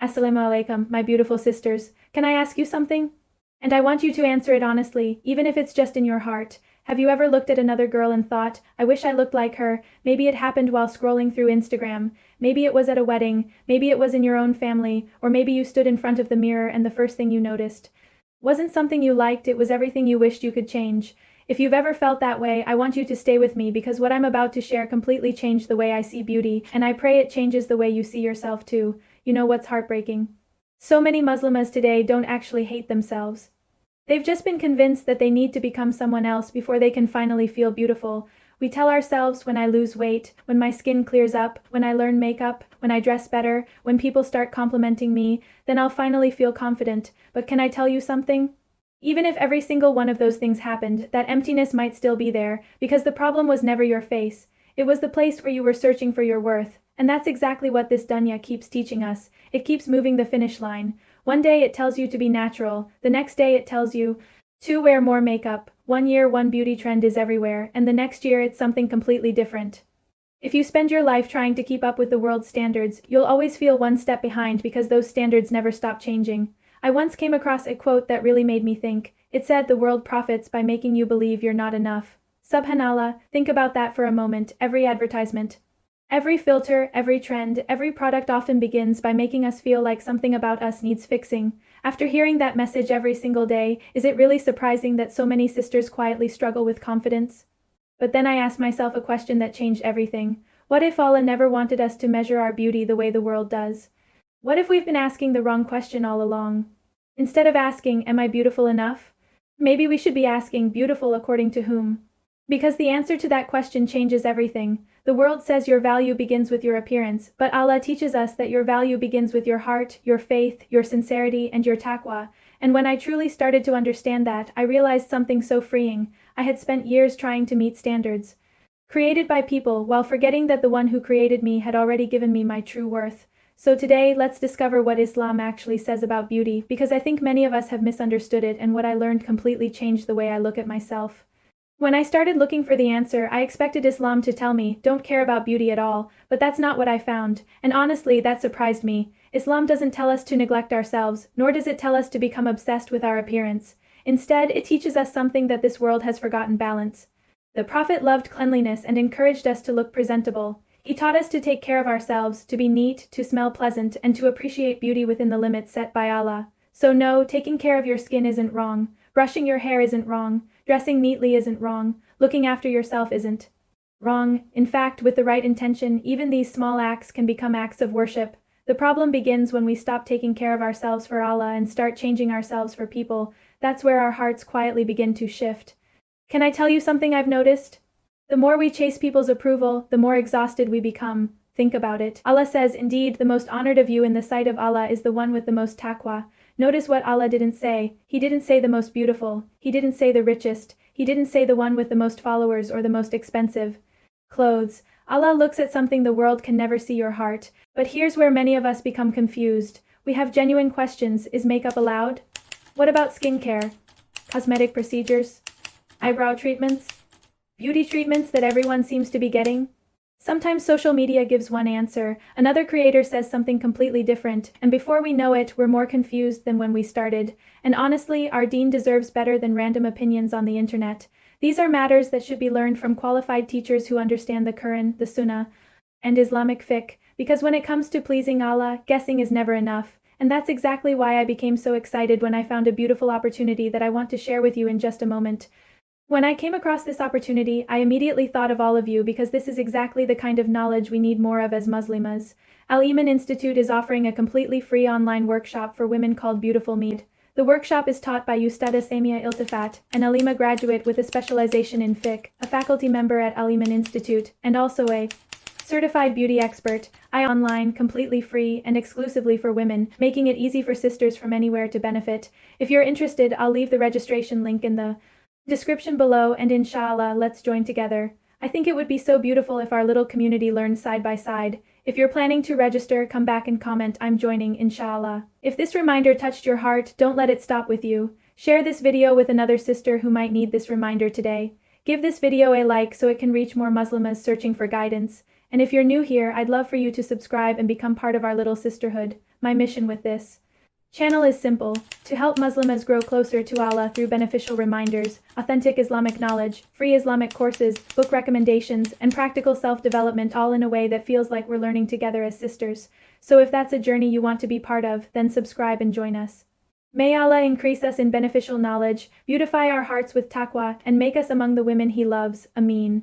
Assalamu alaikum, my beautiful sisters. Can I ask you something? And I want you to answer it honestly, even if it's just in your heart. Have you ever looked at another girl and thought, I wish I looked like her? Maybe it happened while scrolling through Instagram. Maybe it was at a wedding. Maybe it was in your own family. Or maybe you stood in front of the mirror and the first thing you noticed wasn't something you liked, it was everything you wished you could change. If you've ever felt that way, I want you to stay with me because what I'm about to share completely changed the way I see beauty, and I pray it changes the way you see yourself too. You know what's heartbreaking? So many Muslimas today don't actually hate themselves. They've just been convinced that they need to become someone else before they can finally feel beautiful. We tell ourselves, when I lose weight, when my skin clears up, when I learn makeup, when I dress better, when people start complimenting me, then I'll finally feel confident. But can I tell you something? Even if every single one of those things happened, that emptiness might still be there, because the problem was never your face. It was the place where you were searching for your worth. And that's exactly what this dunya keeps teaching us. It keeps moving the finish line. One day it tells you to be natural, the next day it tells you to wear more makeup. One year one beauty trend is everywhere, and the next year it's something completely different. If you spend your life trying to keep up with the world's standards, you'll always feel one step behind because those standards never stop changing. I once came across a quote that really made me think. It said the world profits by making you believe you're not enough. Subhanallah, think about that for a moment. Every advertisement, every filter, every trend, every product often begins by making us feel like something about us needs fixing. After hearing that message every single day, is it really surprising that so many sisters quietly struggle with confidence? But then I asked myself a question that changed everything. What if Allah never wanted us to measure our beauty the way the world does? What if we've been asking the wrong question all along? Instead of asking, am I beautiful enough? Maybe we should be asking, beautiful according to whom? Because the answer to that question changes everything. The world says your value begins with your appearance, but Allah teaches us that your value begins with your heart, your faith, your sincerity, and your taqwa. And when I truly started to understand that, I realized something so freeing. I had spent years trying to meet standards created by people while forgetting that the one who created me had already given me my true worth. So today, let's discover what Islam actually says about beauty, because I think many of us have misunderstood it, and what I learned completely changed the way I look at myself. When I started looking for the answer, I expected Islam to tell me, don't care about beauty at all, but that's not what I found, and honestly, that surprised me. Islam doesn't tell us to neglect ourselves, nor does it tell us to become obsessed with our appearance. Instead, it teaches us something that this world has forgotten: balance. The Prophet loved cleanliness and encouraged us to look presentable. He taught us to take care of ourselves, to be neat, to smell pleasant, and to appreciate beauty within the limits set by Allah. So no, taking care of your skin isn't wrong, brushing your hair isn't wrong, dressing neatly isn't wrong, looking after yourself isn't wrong. In fact, with the right intention, even these small acts can become acts of worship. The problem begins when we stop taking care of ourselves for Allah and start changing ourselves for people. That's where our hearts quietly begin to shift. Can I tell you something I've noticed? The more we chase people's approval, the more exhausted we become. Think about it. Allah says, indeed, the most honored of you in the sight of Allah is the one with the most taqwa. Notice what Allah didn't say. He didn't say the most beautiful. He didn't say the richest. He didn't say the one with the most followers or the most expensive clothes. Allah looks at something the world can never see: your heart. But here's where many of us become confused. We have genuine questions. Is makeup allowed? What about skincare? Cosmetic procedures? Eyebrow treatments? Beauty treatments that everyone seems to be getting? Sometimes social media gives one answer, another creator says something completely different, and before we know it, we're more confused than when we started. And honestly, our deen deserves better than random opinions on the internet. These are matters that should be learned from qualified teachers who understand the Quran, the Sunnah, and Islamic fiqh, because when it comes to pleasing Allah, guessing is never enough. And that's exactly why I became so excited when I found a beautiful opportunity that I want to share with you in just a moment. When I came across this opportunity, I immediately thought of all of you because this is exactly the kind of knowledge we need more of as Muslimahs. Al-Emaan Institute is offering a completely free online workshop for women called Beautiful Me. The workshop is taught by Ustada Samia Iltifat, an Alima graduate with a specialization in fiqh, a faculty member at Al-Emaan Institute, and also a certified beauty expert. Online, completely free, and exclusively for women, making it easy for sisters from anywhere to benefit. If you're interested, I'll leave the registration link in the description below, and inshallah, let's join together. I think it would be so beautiful if our little community learned side by side. If you're planning to register, come back and comment, I'm joining, inshallah. If this reminder touched your heart, don't let it stop with you. Share this video with another sister who might need this reminder today. Give this video a like so it can reach more Muslimas searching for guidance. And if you're new here, I'd love for you to subscribe and become part of our little sisterhood. My mission with this channel is simple: to help Muslims grow closer to Allah through beneficial reminders, authentic Islamic knowledge, free Islamic courses, book recommendations, and practical self-development, all in a way that feels like we're learning together as sisters. So if that's a journey you want to be part of, then subscribe and join us. May Allah increase us in beneficial knowledge, beautify our hearts with taqwa, and make us among the women He loves. Ameen.